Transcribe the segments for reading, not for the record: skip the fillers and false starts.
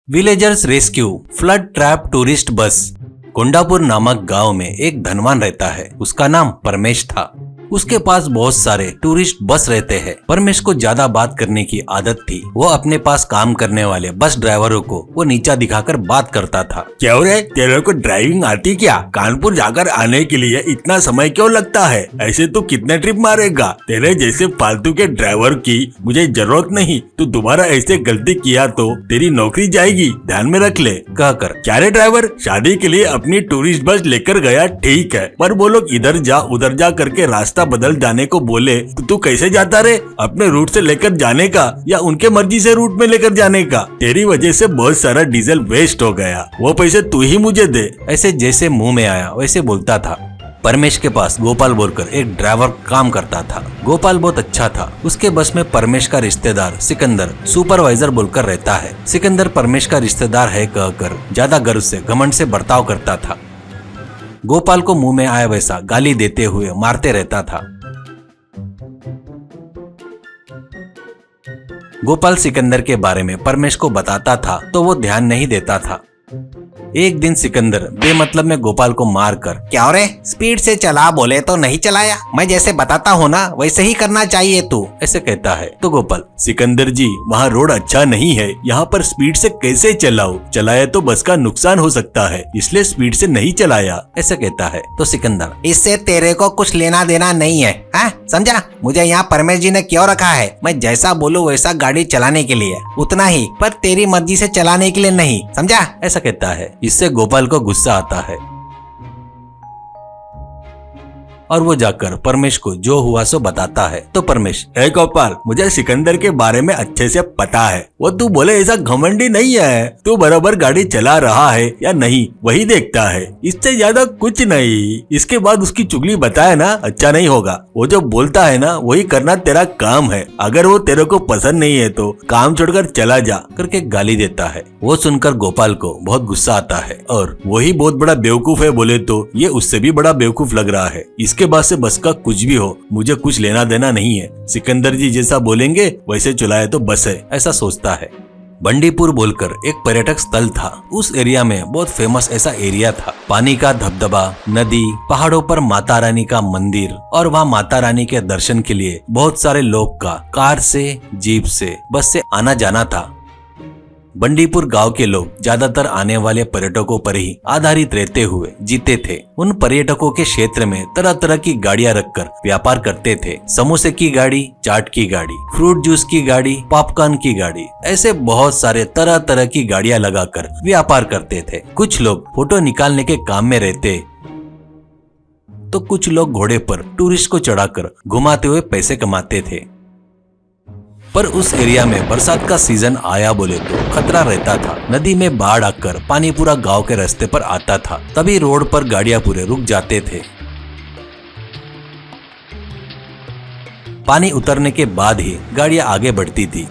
Villagers rescue flood trap tourist bus. Kondapur नामक गांव में एक धनवान रहता है। उसका नाम परमेश था। उसके पास बहुत सारे टूरिस्ट बस रहते हैं। परमेश को ज्यादा बात करने की आदत थी। वो अपने पास काम करने वाले बस ड्राइवरों को वो नीचा दिखाकर बात करता था। क्या रे, तेरे को ड्राइविंग आती क्या? कानपुर जाकर आने के लिए इतना समय क्यों लगता है? ऐसे तू कितने ट्रिप मारेगा? तेरे जैसे फालतू के ड्राइवर की मुझे जरूरत नहीं। तू दोबारा ऐसे गलती किया तो तेरी नौकरी जाएगी, ध्यान में रख ले। कहकर क्या रे ड्राइवर, शादी के लिए अपनी टूरिस्ट बस लेकर गया ठीक है, पर वो लोग इधर जा उधर जा करके रास्ता बदल जाने को बोले तो तू कैसे जाता रे? अपने रूट से लेकर जाने का या उनके मर्जी से रूट में लेकर जाने का? तेरी वजह से बहुत सारा डीजल वेस्ट हो गया, वो पैसे तू ही मुझे दे। ऐसे जैसे मुंह में आया वैसे बोलता था। परमेश के पास गोपाल बोलकर एक ड्राइवर काम करता था। गोपाल बहुत अच्छा था। उसके बस में परमेश का रिश्तेदार सिकंदर सुपरवाइजर बोलकर रहता है। सिकंदर परमेश का रिश्तेदार है कहकर ज्यादा गर्व से घमंड से बर्ताव करता था। गोपाल को मुंह में आया वैसा गाली देते हुए मारते रहता था। गोपाल सिकंदर के बारे में परमेश को बताता था तो वो ध्यान नहीं देता था। एक दिन सिकंदर बेमतलब में गोपाल को मारकर, क्या रे, स्पीड से चला बोले तो नहीं चलाया? मैं जैसे बताता हूँ ना वैसे ही करना चाहिए तू, ऐसे कहता है। तो गोपाल, सिकंदर जी, वहाँ रोड अच्छा नहीं है, यहाँ पर स्पीड से कैसे चलाओ? चलाया तो बस का नुकसान हो सकता है, इसलिए स्पीड से नहीं चलाया, ऐसे कहता है। तो सिकंदर, इससे तेरे को कुछ लेना देना नहीं है, समझा? मुझे यहाँ परमेश जी ने क्यों रखा है? मैं जैसा बोलूँ वैसा गाड़ी चलाने के लिए, उतना ही, पर तेरी मर्जी से चलाने के लिए नहीं, समझा? ऐसा कहता है। इससे गोपाल को गुस्सा आता है और वो जाकर परमेश को जो हुआ सो बताता है। तो परमेश, ए गोपाल, मुझे सिकंदर के बारे में अच्छे से पता है। वो तू बोले ऐसा घमंडी नहीं है। तू बराबर गाड़ी चला रहा है या नहीं वही देखता है, इससे ज्यादा कुछ नहीं। इसके बाद उसकी चुगली बताए ना, अच्छा नहीं होगा। वो जो बोलता है ना वही करना तेरा काम है। अगर वो तेरे को पसंद नहीं है तो काम छोड़कर चला जा करके गाली देता है। वो सुनकर गोपाल को बहुत गुस्सा आता है और वही बहुत बड़ा बेवकूफ है बोले तो ये उससे भी बड़ा बेवकूफ लग रहा है। इसके बाद से बस का कुछ भी हो मुझे कुछ लेना देना नहीं है। सिकंदर जी जैसा बोलेंगे वैसे चलाए तो बस है, ऐसा सोचता है। बंडीपुर बोलकर एक पर्यटक स्थल था। उस एरिया में बहुत फेमस ऐसा एरिया था। पानी का धबधबा, नदी, पहाड़ों पर माता रानी का मंदिर और वहाँ माता रानी के दर्शन के लिए बहुत सारे लोग का कार से, जीप से, बस से आना जाना था। बंडीपुर गांव के लोग ज्यादातर आने वाले पर्यटकों पर ही आधारित रहते हुए जीते थे। उन पर्यटकों के क्षेत्र में तरह तरह की गाड़ियां रखकर व्यापार करते थे। समोसे की गाड़ी, चाट की गाड़ी, फ्रूट जूस की गाड़ी, पॉपकॉर्न की गाड़ी, ऐसे बहुत सारे तरह तरह की गाड़ियां लगाकर व्यापार करते थे। कुछ लोग फोटो निकालने के काम में रहते तो कुछ लोग घोड़े पर टूरिस्ट को चढ़ाकर घुमाते हुए पैसे कमाते थे। पर उस एरिया में बरसात का सीजन आया बोले तो खतरा रहता था। नदी में बाढ़ आकर पानी पूरा गांव के रास्ते पर आता था। तभी रोड पर गाड़ियां पूरे रुक जाते थे। पानी उतरने के बाद ही गाड़ियां आगे बढ़ती थी।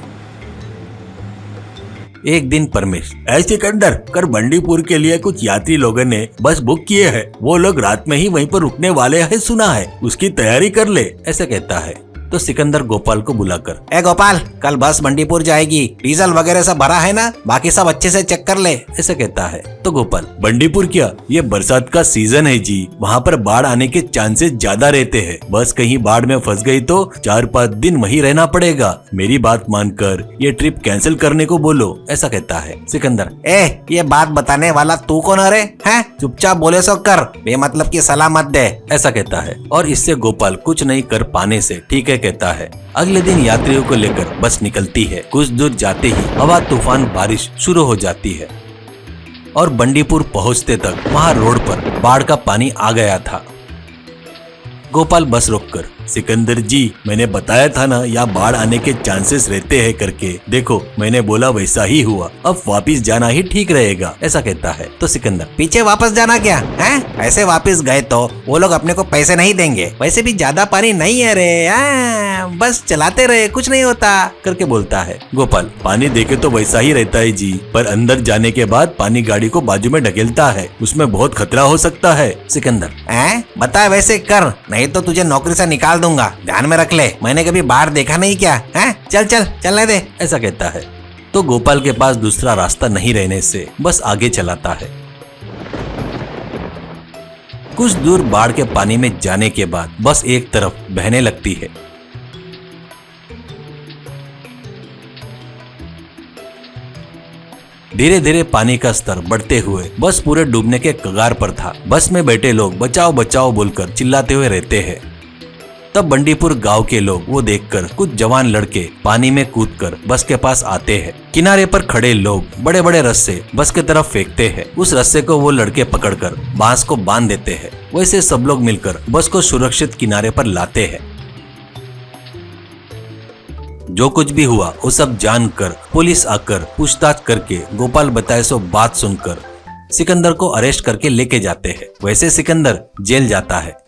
एक दिन परमेश, सिकंदर, कर बंडीपुर के लिए कुछ यात्री लोगों ने बस बुक किए हैं। वो लोग रात में ही वहीं पर रुकने वाले हैं, सुना है, उसकी तैयारी कर ले, ऐसे कहता है। तो सिकंदर गोपाल को बुलाकर, ए गोपाल, कल बस बंडीपुर जाएगी, डीजल वगैरह सब भरा है ना? बाकी सब अच्छे से चेक कर ले, ऐसे कहता है। तो गोपाल, बंडीपुर क्या, ये बरसात का सीजन है जी, वहाँ पर बाढ़ आने के चांसेस ज्यादा रहते हैं। बस कहीं बाढ़ में फंस गई तो 4-5 दिन वहीं रहना पड़ेगा। मेरी बात मानकर ये ट्रिप कैंसिल करने को बोलो, ऐसा कहता है। सिकंदर, ये बात बताने वाला तू कौन है? हैं? चुपचाप बोले सो कर, बेमतलब की सलाह मत दे, ऐसा कहता है। और इससे गोपाल कुछ नहीं कर पाने से ठीक है कहता है। अगले दिन यात्रियों को लेकर बस निकलती है। कुछ दूर जाते ही हवा तूफान बारिश शुरू हो जाती है और बंडीपुर पहुंचते तक वहां रोड पर बाढ़ का पानी आ गया था। गोपाल बस रोककर, सिकंदर जी, मैंने बताया था ना यहाँ बाढ़ आने के चांसेस रहते हैं करके। देखो, मैंने बोला वैसा ही हुआ। अब वापिस जाना ही ठीक रहेगा, ऐसा कहता है। तो सिकंदर, पीछे वापस जाना क्या है? ऐसे वापस गए तो वो लोग अपने को पैसे नहीं देंगे। वैसे भी ज्यादा पानी नहीं है रे, बस चलाते रहे, कुछ नहीं होता करके बोलता है। गोपाल, पानी देखे तो वैसा ही रहता है जी, पर अंदर जाने के बाद पानी गाड़ी को बाजू में ढकेलता है, उसमें बहुत खतरा हो सकता है। सिकंदर, बता वैसे कर, नहीं तो तुझे नौकरी से निकाल दूंगा, ध्यान में रख ले। मैंने कभी बाहर देखा नहीं क्या है? चल चल चलने दे, ऐसा कहता है। तो गोपाल के पास दूसरा रास्ता नहीं रहने से बस आगे चलाता है। कुछ दूर बाढ़ के पानी में जाने के बाद बस एक तरफ बहने लगती है। धीरे धीरे पानी का स्तर बढ़ते हुए बस पूरे डूबने के कगार पर था। बस में बैठे लोग बचाओ बचाओ बोलकर चिल्लाते हुए रहते हैं। तब बंडीपुर गांव के लोग वो देखकर कुछ जवान लड़के पानी में कूदकर बस के पास आते हैं। किनारे पर खड़े लोग बड़े बड़े रस्से बस की तरफ फेंकते हैं। उस रस्से को वो लड़के पकड़कर बांस को बांध देते हैं। वैसे सब लोग मिलकर बस को सुरक्षित किनारे पर लाते हैं। जो कुछ भी हुआ वो सब जानकर पुलिस आकर पूछताछ करके गोपाल बताए सो बात सुनकर सिकंदर को अरेस्ट करके लेके जाते हैं। वैसे सिकंदर जेल जाता है।